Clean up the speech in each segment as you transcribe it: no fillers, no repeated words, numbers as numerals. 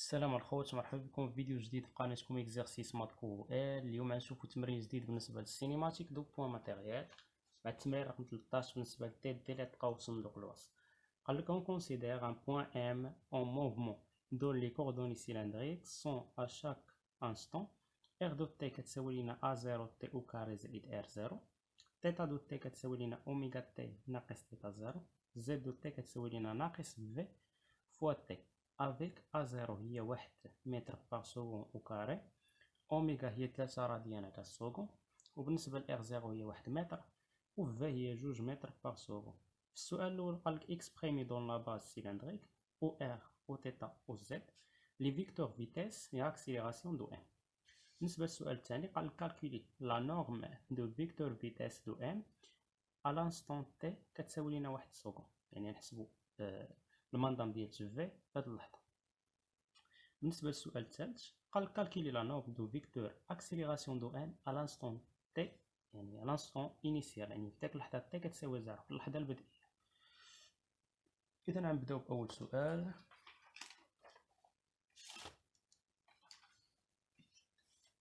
السلام الخوت، مرحبا بكم في فيديو جديد في قناتكم اكزرسيس ماتكو ال. اليوم غنشوفو تمرين جديد بالنسبه للسينيماتيك دو بوان ماتيريال مع التمرين رقم 13 بالنسبه للتي دي اللي تلقاو في صندوق الوصف. قال لك on considère un point M en mouvement dont les coordonnées cylindriques sont à chaque instant r de t كتساوي لنا a0 t au carré زائد r0، θ دو t كتساوي لنا اوميغا t ناقص θ0، z دو t كتساوي لنا ناقص v فوا t avec A0 هي 1 متر باغ سكون او كاري، اوميغا هي 3 راديانات على السكون، وبالنسبة ل R0 هي 1 متر، و V هي 2 متر باغ سكون. في السؤال الأول قالك إكسبريمي دون لا باز سيلندريك أو R أو تيتا أو Z لي فيكتور فيتيس et accélération دو M. بالنسبة للسؤال الثاني قالك كالكولي لا نورم دو فيكتور فيتيس دو M à l'instant T كتساوي لنا 1 سكون، يعني نحسبو المنظم ديال في هاد اللحظة. بالنسبة للسؤال الثالث قال كالكولي لا نورم دو فيكتور اكسيليراسيون دو ان على لانستون تي، يعني على لانستون انيسيال، يعني في ديك اللحظة تي كتساوي 0 في اللحظة البدئية. إذا غنبداو بأول سؤال.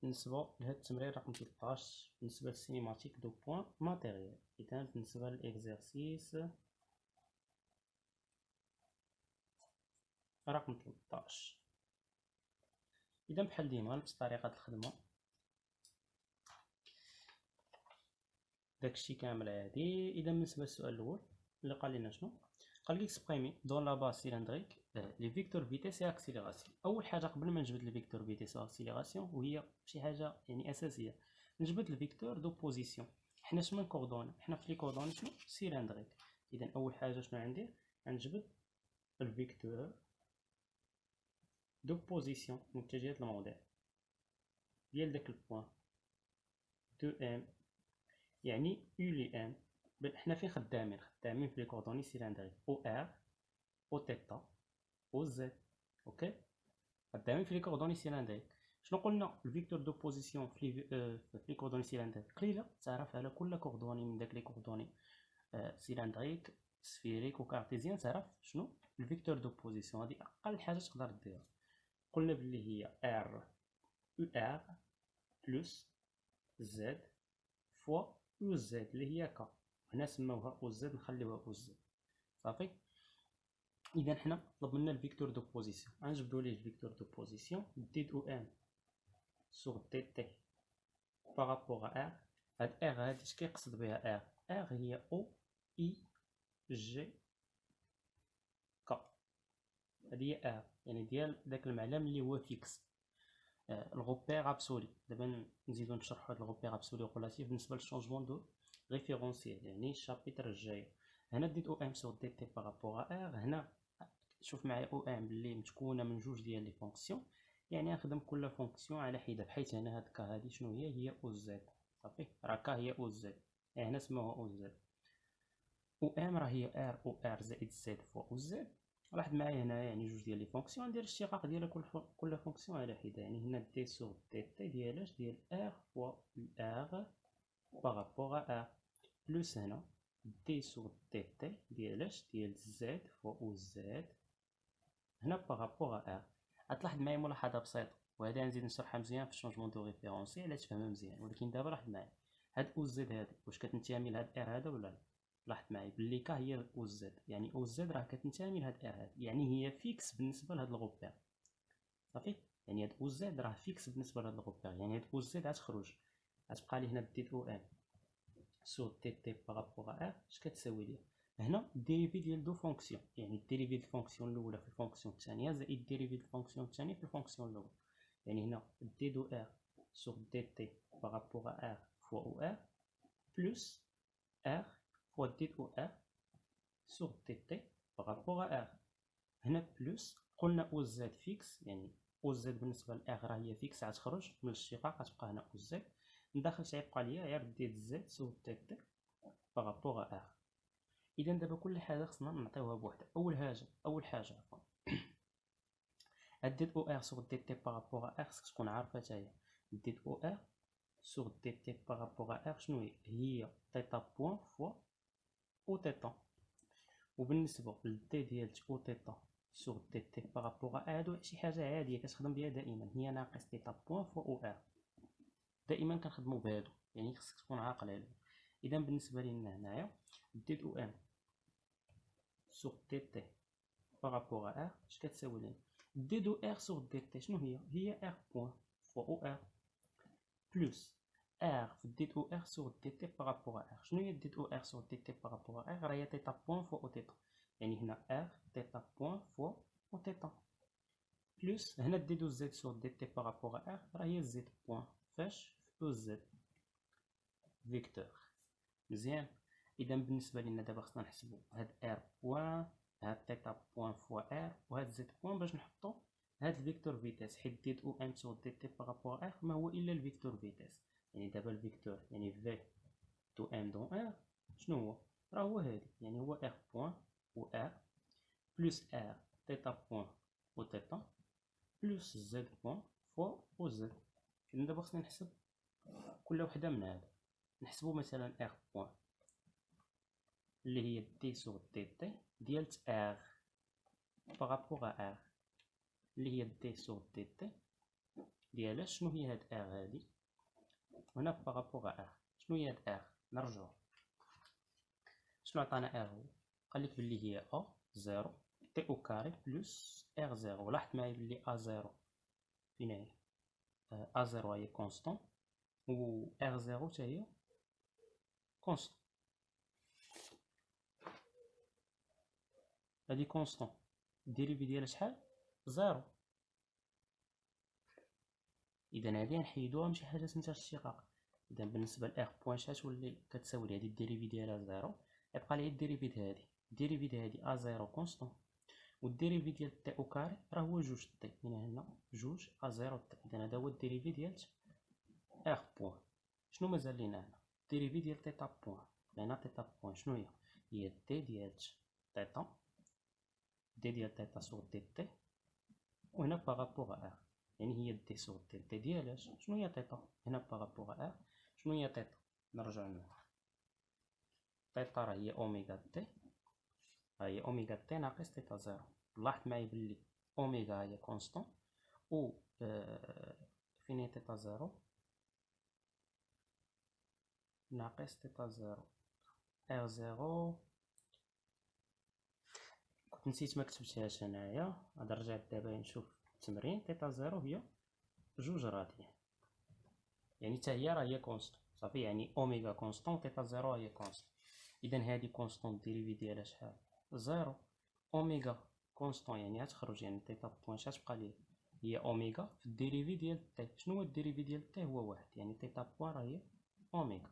بالنسبة لهاد التمرين رقم 13 بالنسبة للسينيماتيك دو بوان ماتيريال. إذا بالنسبة للإكزرسيس رقم 13، إذا بحال ديما نفس طريقة الخدمة داكشي كامل عادي. إذا بالنسبة للسؤال الأول اللي قال لنا شنو، قال لي اكسبريمي دون لا باز سيلندريك لي فيكتور فيتيس اي اكسيليراسيون. أول حاجة قبل ما نجبد لي فيكتور فيتيس و اكسيليراسيون وهي شي حاجة يعني أساسية، نجبد الفيكتور دو بوزيسيون. حنا شنو كوردوني؟ حنا في لي كوردوني شنو سيلندريك. إذا أول حاجة شنو عندي؟ غنجبد الفيكتور دو بوزيسيون متجهة الموضع ديال داك البوان دو ام، يعني يو لي ام. حنا فين خدامين في لي كوردوني سيلندريك او ار او تيتا او زد. اوكي، خدامين في لي كوردوني سيلندريك. شنو قلنا؟ الفيكتور دو بوزيسيون في لي كوردوني سيلندريك قليله، تعرف على كل كوردوني من داك لي كوردوني سيلندريك سفيريك وكارتيزيان، تعرف شنو الفيكتور دو بوزيسيون. هذه اقل حاجه تقدر ديرها. قلنا بلي هي ار او ار بلس زد فوا او زد اللي هي ك، هنا سموها او زد نخليوها او زد صافي. اذا حنا طلب لنا الفيكتور دو بوزيسيون، غنجبدو ليه الفيكتور دو بوزيسيون دي او ام سور دي تي بارابور ا. هاد ار هادي اش كيقصد بها؟ ار هي او اي جي ك، هادي هي ار يعني ديال داك المعلم اللي هو فيكس، الغوبير ابسولي. دابا نزيدو نشرحو هاد الغوبير ابسولي ريلاتيف بالنسبه للشونجمون دو ريفيرونسيال، يعني الشابيتر الجاي. هنا ديت او ام سور دي تي بارابور ار، هنا شوف معايا او ام باللي متكونه من جوج ديال لي فونكسيون، يعني نخدم كل فونكسيون على حده، بحيث هنا هاد كا هادي شنو هي او زد صافي، راه كا هي او زد، هنا سموها او زد. او ام راه هي ار او ار زائد زد فوا او زد. لاحظ معايا هنا يعني جوج ديال لي فونكسيون، ندير الاشتقاق ديال كل فونكسيون على حده، يعني هنا دي سور دي تي ديالاش ديال ار فوا ار بارابور ار، بلس هنا دي سور دي تي ديالاش ديال زد فوا او زد هنا بارابور ا. غتلاحظ معايا ملاحظه بسيطه، وهذا نزيد نشرحها مزيان في الشونجمون دو ريفيرونسي على تفهمها مزيان، ولكن دابا لاحظ معايا هاد او زد هادي واش كتنتمي لهاد ار هذا ولا لا. لاحظ معايا بلي كا هي او زد، يعني او زد راه كتنتمي لهاد ار هادي، يعني هي فيكس بالنسبه لهاد الغوبير صافي. يعني هاد او زد راه فيكس بالنسبه لهاد الغوبير، يعني هاد او زد غتخرج، غتبقى لي هنا ديت او ام سور تي تي بارابور ا اش كتساوي لي هنا الديريفي ديال دو فونكسيون، يعني الديريفي ديال الفونكسيون الاولى في الفونكسيون الثانيه زائد الديريفي ديال الفونكسيون الثانيه في الفونكسيون الاولى. يعني هنا دي دو ار سور دي تي بارابور ار فوا او ار بلس ار فوا دي دو ار سور دي تي بارابور ار. هنا بلس قلنا او زد فيكس، يعني او زد بالنسبه لار راه هي فيكس، غتخرج من الاشتقاق غتبقى هنا او زد، نداخل غيبقى ليا غير دي زد سور دي تي بارابور ار. اذا دابا كل حاجه خصنا نعطيوها بوحدها. اول حاجه عفوا ديت او ار سور دي تي بارابور ار خصك تكون عارفه حتى هي. ديت او ار سور دي تي بارابور ار شنو هي؟ تيتا بوان فوا او تيتا. وبالنسبه للدي ديال او تيتا سور دي تي بارابور ا هادو شي حاجه عاديه كتخدم بها دائما، هي ناقص تيتا بوان فوا او ار. دائما كنخدموا بهادو، يعني خصك تكون عاقل عليهم. اذا بالنسبه لينا هنايا دي او ام سور دي تي بارابور ا ار اش كتساوي لنا؟ دي دو ار سور دي تي شنو هي ار بوان فوا او ار بلس ار في دي او ار سور دي تي بارابور ا ار. شنو هي دي او ار سور دي تي بارابور ا ار؟ هي تيتا بوان فوا او تيتا، يعني هنا ار تيتا بوان فوا او تيتا بلس هنا دي دو زد سور دي تي بارابور ا ار راه هي زد بوان فاش في او زد فيكتور. مزيان. اذا بالنسبه لنا دابا خصنا نحسبوا هاد ار بوان هاد تيتا بوان فوا ار وهاد زد بوان باش نحطوا هاد الفيكتور فيتاس، حيت دي او ام سور دي تي بارابور ار ما هو الا الفيكتور فيتاس. يعني دابا الفيكتور يعني في دو ام دون ار شنو هو؟ راه هو هادي، يعني هو ار بوان و ار بلس ار تيتا بوان و تيتا بلس زد بوان فوا او زد. اذا دابا خصنا نحسب كل وحده من هادو. نحسبوا مثلا ار بوان اللي هي دي سور دي تي ديال ار بارابور ا ار اللي هي دي سور دي تي ديال شنو هي هاد ار هادي هنا بارابور ا ار. شنو هي هاد ار؟ نرجعو شنو عطانا ار هو؟ قال لك بلي هي ا زيرو تي او كاري بلس ار زيرو. لاحظ معايا بلي ا زيرو فين هي؟ ا زيرو هي كونستون و ار زيرو حتى هي كونستون. هادي كونستون الديريفي ديالها شحال؟ زيرو. اذا هادي نحيدوها من شي حاجه سميتها الاشتقاق. اذا بالنسبه لار بوان شتولي كتساوي لهادي الديريفي ديالها زيرو، يبقى لي الديريفي هادي. الديريفي هادي ا زيرو كونستون والديريفي ديال تي او كاري راه هو جوج تي، هنا جوج ا زيرو تي. اذا هذا هو الديريفي ديال ار بوان. شنو مازال لينا هنا؟ الديريفي ديال تيتا بوان. هنا تيتا بوان شنو هي دي ديال تيتا، دي ديال تيتا سور دي تي، وهنا بارابور ار يعني هي دي سور دي تي ديالاش شنو هي تيتا. هنا بارابور ار شنو هي تيتا؟ نرجع لها تيتا راه هي اوميغا تي، هي اوميغا تي ناقص تيتا زيرو. لاحظ معايا بلي اوميغا هي كونستون و فين هي تيتا زيرو ناقص تيتا زيرو ار زيرو. كنت نسيت ما كتبتهاش هنايا، غادي نرجع دابا نشوف التمرين. تيتا زيرو هي جوج راديان، يعني حتى هي راه هي كونستون صافي، يعني اوميغا كونستون تيتا زيرو هي كونستون. اذا هادي كونستون الديريفي ديالها شحال؟ زيرو. اوميغا كونستون يعني غتخرج، يعني تيتا بوان اش غتبقى ليه؟ هي اوميغا في الديريفي ديال تي. شنو هو الديريفي ديال تي؟ هو واحد، يعني تيتا بوان راه هي اوميغا.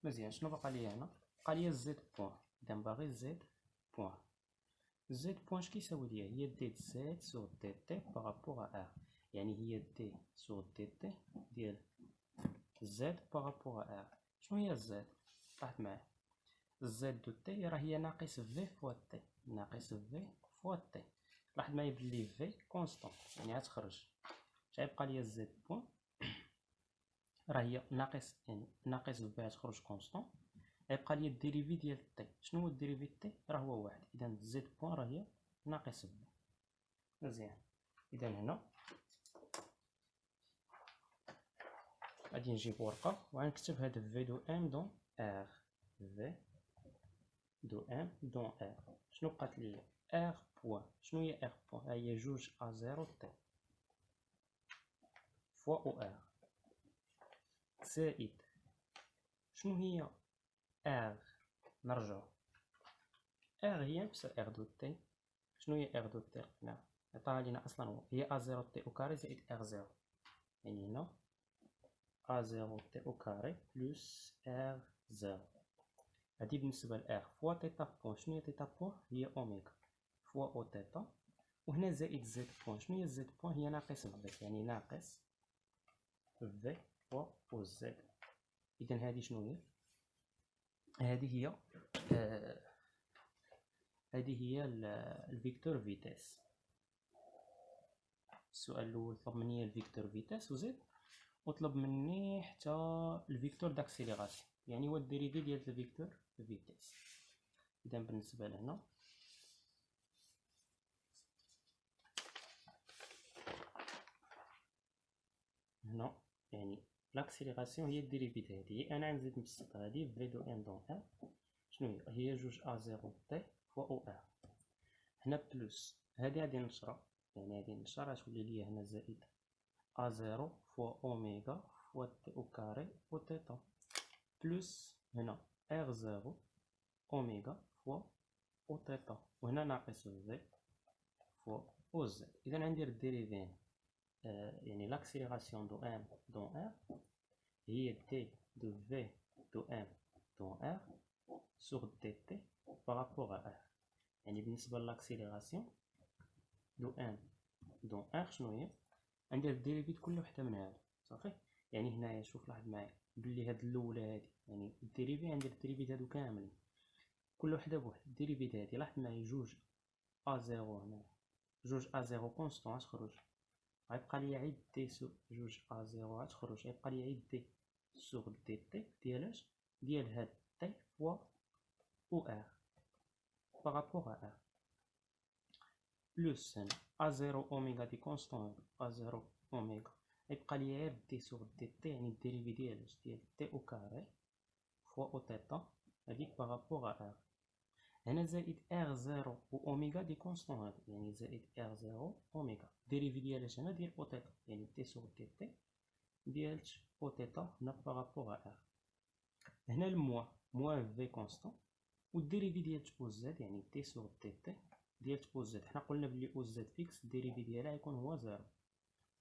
مزيان. شنو بقى لي هنا؟ بقى لي زد بوان. اذا باغي زد بوان، زد بوان اش كيساوي ليا؟ هي دي زد سور دي تي بارابور ا، يعني هي دي سور دي تي ديال زد بارابور ا. شنو هي زد؟ لاحظ معايا زد دو تي راه هي ناقص في فوا تي، ناقص في فوا تي. لاحظ معايا بلي في كونستون يعني غتخرج اش غيبقى ليا زد بوان راه هي ناقص، يعني ناقص في غتخرج كونستون. غيبقى ليا الديريفي ديال تي. شنو هو الديريفي تي؟ راه هو واحد. اذا زد بوان راه هي ناقص في. مزيان. اذا هنا غادي نجيب ورقه وغنكتب هاد في دو ام دون ار. في دو ام دون ار شنو بقات ليا؟ ار بوان. شنو هي ار بوان؟ هي جوج ا زيرو تي فوا او ار زائد شنو هي ار؟ نرجعو ار هي نفس ار دو تي. شنو هي ار دو تي؟ هنا عطاها لينا اصلا هو هي ا زيرو تي او كاري زائد ار زيرو، يعني هنا ا زيرو تي او كاري بلس ار زيرو. هادي بالنسبه ل ار فوا تيتا بوان. شنو هي تيتا بوان؟ هي اوميغا فوا او تيتا، وهنا زائد زد بوان. شنو هي زد بوان؟ هي ناقص في، يعني ناقص في فوا او زد. اذا هذه شنو هي؟ هذه هي هذه هي الفيكتور فيتاس. السؤال الاول طلب مني الفيكتور فيتاس وزيد، وطلب مني حتى الفيكتور داكسيليراسيون، يعني هو الديريفي ديال الفيكتور فيتاس. اذا بالنسبه لهنا هنا يعني لاكسيليراسيون هي الديريفيت هادي، انا نزيد نبسط هادي في دو ان دون ار، شنو هي جوج ا زيرو تي فوا او ار، هنا بلوس هادي غادي نشرا، يعني هادي نشرا غتولي ليا هنا زائد ا زيرو فوا اوميغا فوا تي او كاري او تيتا، بلوس هنا ار زيرو اوميغا فوا او تيتا، وهنا ناقص في فوا او زد. اذا غندير الديريفي يعني لاكسيليراسيون دو ام دون ار هي دي دو في دو ام دون ار سور دي تي بارابور ا ار. يعني بالنسبه لاكسيليراسيون دو ام دون ار شنو هي؟ ندير الديريفيت كل وحده من هادو صافي. يعني هنايا شوف لاحظ معايا بلي هاد الاولى هادي يعني الديريفي ندير الديريفيت هادو كاملين كل وحده بوحد. الديريفيت هادي لاحظ معايا جوج ا زيرو هنا جوج ا زيرو كونستون غتخرج، غيبقى ليا عيد دي سو جوج ا زيرو غتخرج، غيبقى ليا عيد دي سور دي تي ديالاش ديال هاد تي فوا او ار بارابور ا ار، بلوس هنا ا زيرو اوميغا دي كونستون ا زيرو اوميغا يبقى لي غير دي سور دي تي، يعني الديريفي ديالاش ديال تي او كاري فوا او تيتا هاديك بارابور ا ار. هنا زائد ار زيرو و اوميغا دي كونستون هادو، يعني زائد ار زيرو اوميغا ديريفي ديالاش هنا ديال او تيتا، يعني تي سور دي تي ديال او تيتا هنا بارابور ا ار. هنا الموا في كونستون والديريفي ديال او زد يعني تي سور دي تي ديال او زد، حنا قلنا بلي او زد فيكس الديريفي ديالها يكون هو زيرو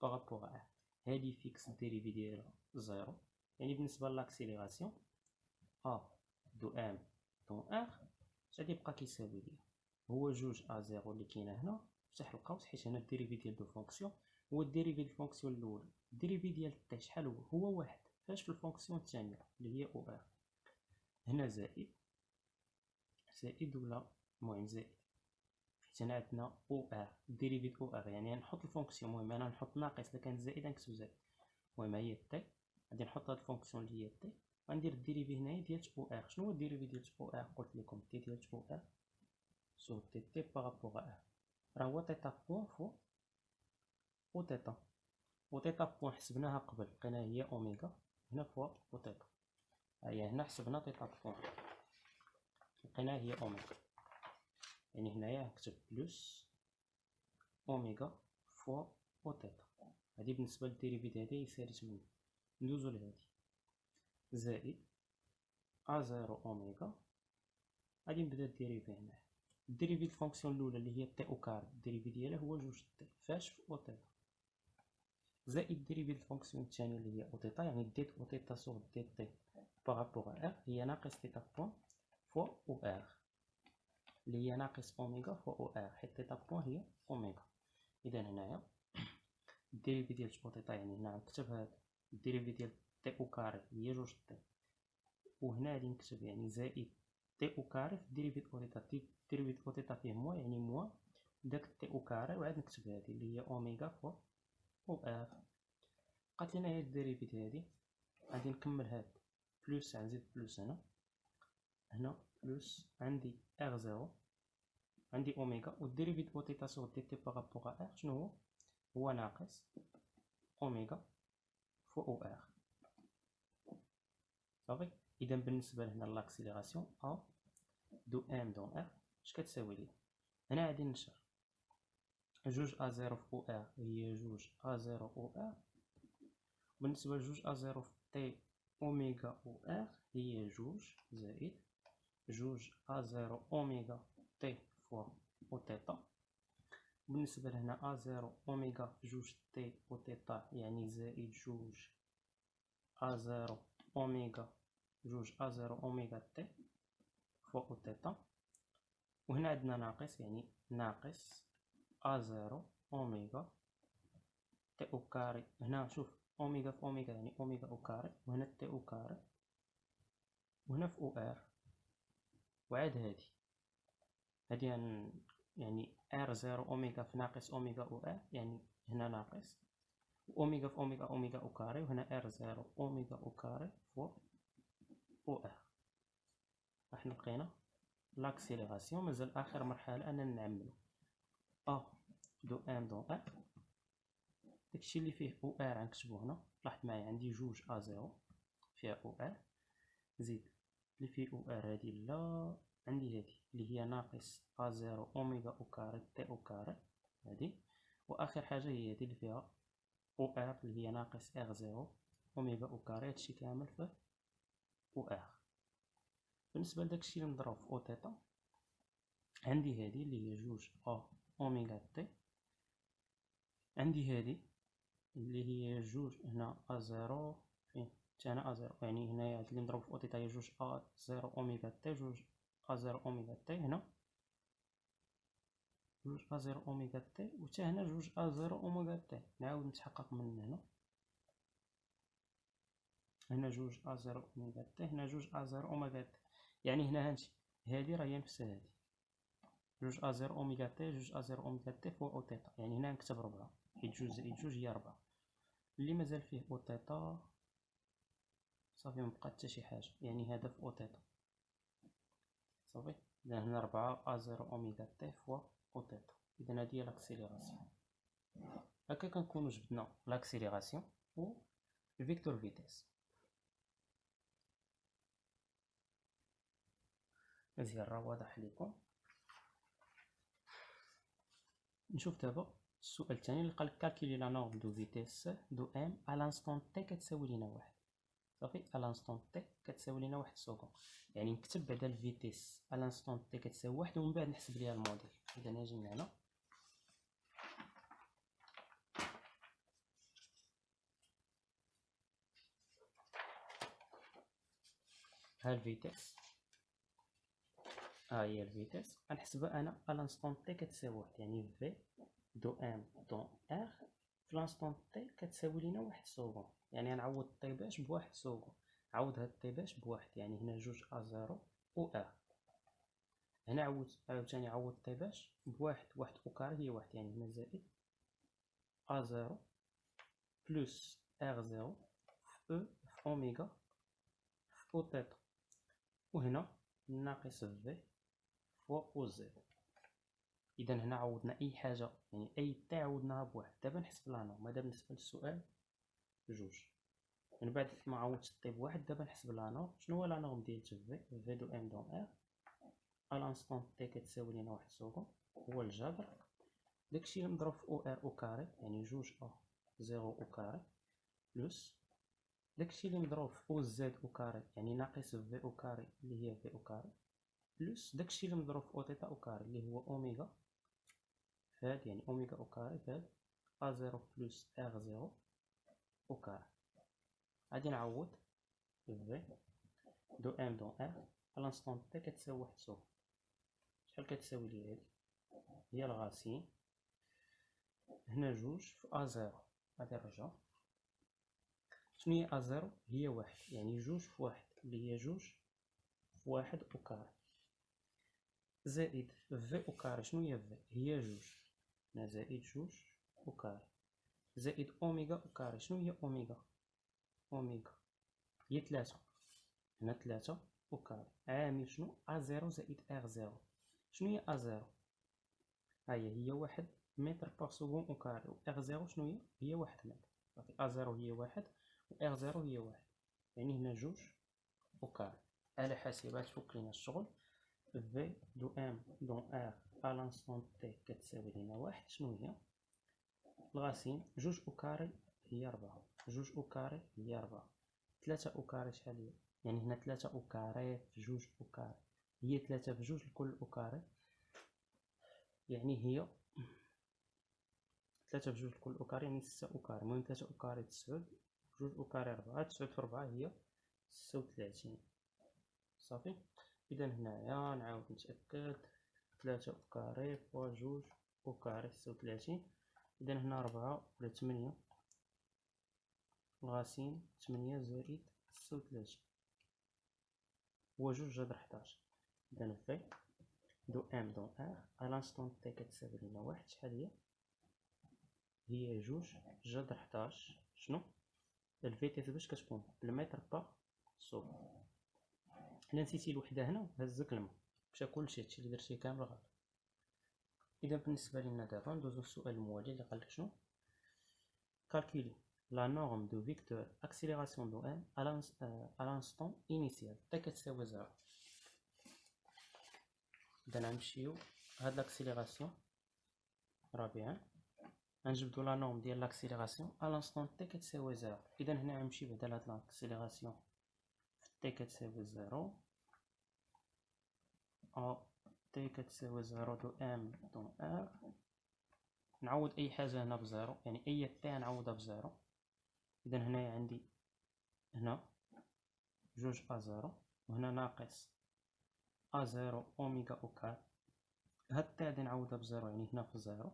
بارابور ا ار. هادي فيكس الديريفي ديالها زيرو، يعني بالنسبه لاكسيليراسيون ا دو ام دون ار غادي يبقى كيساوي ليا هو جوج ا زيرو اللي كاينه هنا بصح القوس، حيت هنا الديريفي ديال دو فونكسيون هو الديريفي ديال الفونكسيون الاولى، الديريفي ديال تي شحال هو واحد فاش في الفونكسيون الثانيه اللي هي او ار. هنا زائد ولا المهم زائد، حيت هنا عندنا او ار ديريفي او ار، يعني نحط الفونكسيون، المهم انا نحط ناقص الا كانت زائده نكتب زائد، المهم هي تي غادي نحط هاد الفونكسيون اللي هي تي غندير الديريفي هنايا ديال او ار. شنو هو الديريفي ديال او ار؟ قلت لكم تي ديال او ار سور تي تي بارابور ا ار، راه هو تيتا بوان فوا او تيتا، و تيتا بوان حسبناها قبل لقيناها هي اوميغا هنا فوا او تيتا، هي هنا حسبنا تيتا بوان لقيناها هي اوميغا، يعني هنايا نكتب بلوس اوميغا فوا او تيتا. هادي بالنسبه للديريفيت هادي يسالت مني. ندوزو لهادي زائد ا زيرو اوميغا، غادي نبدا الديريفي هنايا. الديريفي الفونكسيون الاولى اللي هي تي او كار الديريفي ديالها هو جوج تي فاش في او تيتا، زائد الديريفي الفونكسيون الثانيه اللي هي او تيتا، يعني ديت او تيتا سور دي تي بارابور ا ار هي ناقص تيتا بوان فوا او ار اللي هي ناقص اوميغا فوا او ار، حيت تيتا بوان هي اوميغا. اذا هنايا الديريفي ديال او تيتا يعني هنا نكتب هاد الديريفي ديال تي او كاري هي جوج تي، وهنا غادي نكتب يعني زائد تي او كاري في الديريفي او تيتا، الديريفي او تيتا فيه موا يعني موا داك تي او كاري، وعاد نكتب هادي اللي هي اوميغا فوا او ار. بقات لينا هي الديريفيت هادي، غادي نكمل هاد بلوس غنزيد بلوس هنا بلوس عندي ار زيرو عندي اوميغا، والديريفيت او تيتا سور دي تي بارابور ا ار شنو هو ناقص اوميغا فوا او ار صافي. اذا بالنسبه لهنا لاكسيليراسيون ا دو ام دون ار اش كتساوي لي؟ هنا غادي نشر جوج ا زيرو في او ار هي جوج ا زيرو او ار، بالنسبه لجوج ا زيرو في تي اوميغا او ار هي جوج زائد جوج ا زيرو اوميغا تي فوا او تيتا، بالنسبه لهنا ا زيرو اوميغا جوج تي او تيتا يعني زائد جوج ا زيرو اوميغا جوج ا زيرو اوميغا تي فوا او تيتا، وهنا عندنا ناقص يعني ناقص ا زيرو اوميغا تي او كاري، هنا شوف اوميغا في اوميغا يعني اوميغا او كاري، وهنا تي او كاري، وهنا في او ار، وعاد هادي يعني ار زيرو اوميغا في ناقص اوميغا او ار، يعني هنا ناقص اوميغا في اوميغا اوميغا او كاري، وهنا ار زيرو اوميغا او كاري فوا او ار. راح لقينا لاكسيليراسيون. مازال اخر مرحله اننا نعملو ا دو ام دون ار داكشي اللي فيه او ار غنكتبو هنا. لاحظ معايا عندي جوج ا زيرو فيها او ار، زيد اللي فيه او ار هادي لا، عندي هادي اللي هي ناقص ا زيرو اوميغا او كاري تي او كاري هادي، واخر حاجه هي هادي اللي فيها او ار اللي هي ناقص ار زيرو اوميغا او كاري، هادشي كامل في او ار. بالنسبه لداكشي اللي مضروب في او تيتا عندي هادي اللي هي جوج ا اوميغا تي، عندي هادي اللي هي جوج هنا ا زيرو فين حتى هنا ا زيرو، يعني هنايا هاد اللي مضروب في او تيتا هي جوج ا زيرو اوميغا تي، جوج ا زيرو اوميغا تي هنا، جوج ا زيرو اوميغا تي، وتا هنا جوج ا زيرو اوميغا تي. نعاود نتحقق من هنا، هنا جوج ا زيرو اوميغا تي، هنا جوج ا زيرو اوميغا تي، يعني هنا هانتي هادي راه هي نفس هادي، جوج ا زيرو اوميغا تي جوج ا زيرو اوميغا تي فوق او تيتا، يعني هنا نكتب 4 حيت جوج زائد جوج هي 4. اللي مازال فيه او تيتا صافي مبقات حتى شي حاجه، يعني هذا في او تيتا صافي. اذا هنا 4 ا زيرو اوميغا تي فوا او تيتا، اذا هذه هي لاكسيليراسيون. هكا كنكونو جبدنا لاكسيليراسيون و الفيكتور فيتيس. مزيان راه واضح ليكم. نشوف دابا السؤال الثاني اللي قالك كالكولي لا نورم دو فيتيس دو ام ا لانستون تي كتساوي لينا واحد. صافي ا لانستون تي كتساوي لينا واحد سكوند، يعني نكتب بعدا الفيتيس ا لانستون تي كتساوي واحد ومن بعد نحسب ليها الموديل. اذا نجي من هنا ها الفيتيس، ها هي الفيتيس غنحسبها انا ا لانستون تي كتساوي واحد، يعني في دو ام دون ار في لانستون تي كتساوي لينا واحد سكوند، يعني غنعوض طي باش بواحد سكوند، عوض هاد طي باش بواحد، يعني هنا جوج ا زيرو او ار، هنا عاوتاني عوض طي باش بواحد، واحد او كاري هي واحد، يعني هنا زائد ا زيرو بلس ار زيرو في او في اوميغا في او تيتا، وهنا ناقص في فوا او زد. اذا هنا عوضنا اي حاجه، يعني اي تي عوضناها بواحد. دابا نحسب لا نورم، هذا بالنسبه للسؤال جوج. من بعد ما عوضت الطي بواحد دابا نحسب لا نورم. شنو هو لا نورم ديال في دو ام دون ار ا لانستون تي كتساوي لينا واحد سكوند، هو الجبر داكشي اللي مضروب في او ار او كاري، يعني جوج ا زيرو او كاري، بلس داكشي اللي مضروب في او زد او كاري، يعني ناقص في او كاري اللي هي في او كاري، بلس داكشي اللي مضروب في او تيتا او كاري اللي هو اوميغا فهاد، يعني اوميغا او كاري فهاد ا زيرو بلس ار زيرو او كاري. غادي نعوض في دو ام دون ار ا لانستون تي كتساوي واحد سكوند، شحال كتساوي لي هادي هي الغاسين، هنا جوج في ا زيرو غادي نرجع، شنو هي ا زيرو هي واحد، يعني جوج في واحد اللي هي جوج في واحد او كاري، زائد في او كاري شنو هي في هي جوج، هنا زائد جوج او كاري، زائد اوميغا او كاري شنو هي اوميغا، اوميغا هي تلاتة، هنا تلاتة او كاري عامل شنو ا زيرو زائد ار زيرو. شنو هي ا زيرو هي واحد متر باغ سكوند او كاري، و ار زيرو شنو هي واحد متر. صافي ا زيرو هي واحد و ار زيرو هي واحد، يعني هنا جوج او كاري. على حاسبات فك لينا الشغل. في دو ام دون ار ا لانستون تي كتساوي لينا واحد، شنو هي الغاسين جوج او كاري هي 4، جوج او كاري هي 4، 3 او كاري شحال هي، يعني هنا 3 او كاري في جوج او كاري هي 3 في جوج لكل او كاري، يعني هي 3 في جوج لكل او كاري يعني 6 او كاري. المهم 3 او كاري 9 جوج او كاري 4، 9 في 4 هي 36. صافي. اذا هنايا نعاود نتاكد 3 او كاري فوا جوج او كاري 36، اذا هنا 4 ولا 8 الغاسين 8 زائد 36 هو جوج جذر 11. اذا في دو ام دون ار ا لانستون تي كتساوي لنا واحد، شحال هي جوج جذر 11. شنو الفيتيس باش كتكون بالمتر باغ سكوند. الا نسيتي الوحده هنا هزك الماء مشى كلشي، هادشي اللي درتي كامل غلط. اذا بالنسبه لنا دابا ندوزو للسؤال الموالي اللي قالك شنو calculer la norme de vecteur accélération de m à l'instant initial t كتساوي 0. إذا غنمشيو هاد l'accélération رابعا غنجبدو لا نورم ديال l'accélération à l'instant t كتساوي 0. إذا هنا غنمشي بعدا لهاد l'accélération في t كتساوي 0 أو t كتساوي 0 دو m دون r. نعوض أي حاجة هنا بزيرو، يعني أي t نعوضها بزيرو. إذا هنايا عندي هنا جوج أ زيرو وهنا ناقص أ زيرو أوميغا أو كار. هاد t غادي نعوضها بزيرو يعني هنا في زيرو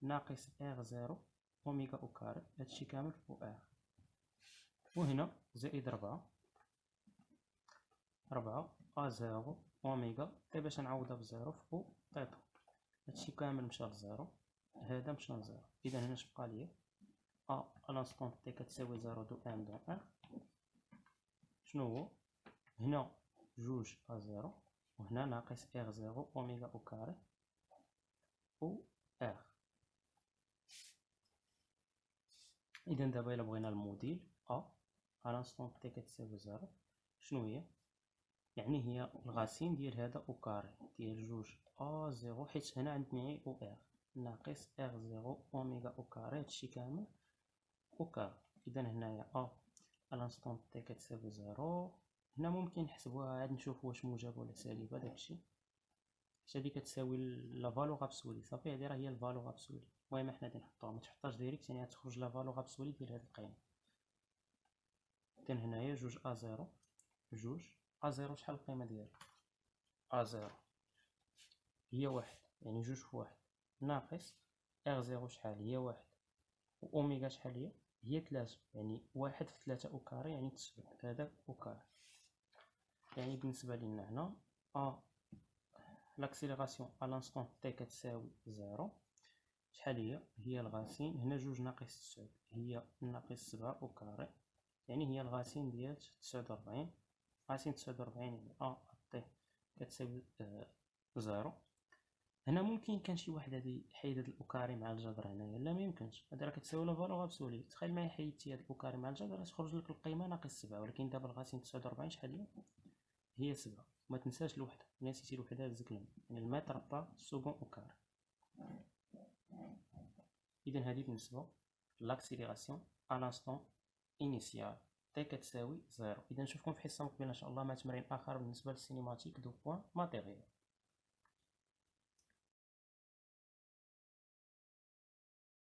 ناقص إغ زيرو أوميغا أو كار، هادشي كامل فوق إغ. وهنا زائد ربعة أ زيرو أوميغا تي باش نعوضها بزيرو فوق تيتا، هادشي كامل مشى لزيرو، هذا مشى لزيرو. إذا هنا تبقى ليا أ لانستون تي كتساوي زيرو دو إم دون إغ. شنو هو؟ هنا جوج أ زيرو وهنا ناقص إغ زيرو أوميغا أو كاري أو إغ. إذا دابا إلا بغينا الموديل أ لانستون تي كتساوي زيرو شنو هي؟ يعني هي الغاسين ديال هذا أو كاري ديال جوج أ زيرو، حيت هنا عندنا أو إغ ناقص إغ زيرو أوميغا أو كاري، هادشي كامل أو كاري. إذا هنايا أ لانستون تي كتساوي زيرو. هنا ممكن نحسبوها عاد نشوفو واش موجب ولا سالب، داكشي حيت هادي كتساوي لا فالور ابسولي صافي، هادي راه هي الفالور ابسولي. المهم حنا غادي نحطوها، متحطاش ديريكت يعني غتخرج لا فالور ابسولي ديال هاد القيمة. إذا هنايا جوج أ زيرو، جوج أ زيرو شحال القيمة ديالها؟ أ زيرو هي واحد يعني جوج في واحد ناقص إغ زيرو شحال هي واحد وأوميغا شحال هي؟ هي تلاتة، يعني واحد في تلاتة أو كاري يعني تسبع، هذاك أو كاري. يعني بالنسبة لينا هنا أ لاكسيليراسيون أ لانستون تي كتساوي زيرو شحال هي؟ هي الغاسين هنا جوج ناقص تسعود هي ناقص سبعة أو كاري، يعني هي الغاسين ديال 49. غاسين 49 يعني أ تي كتساوي زيرو. هنا ممكن كان شي واحد غادي يحيد هاد الأوكاري مع الجذر هنايا، لا ميمكنش، هادي راه كتساوي لا فالور ابسولي. تخيل معايا حيدتي هاد الأوكاري مع الجذر غتخرج لك القيمة ناقص سبعة، ولكن دابا الغاسين 49 شحال هي؟ سبعة. ما تنساش الوحدة، نسيتي الوحدة هزك لنا، يعني المتر با سكون أوكاري. إذا هادي بالنسبة لاكسيليراسيون أ لانستون إنيسيال تي كتساوي زيرو. إذا نشوفكم في حصة مقبلة إن شاء الله مع تمرين آخر بالنسبة للسينيماتيك دو بوان ماتيريال.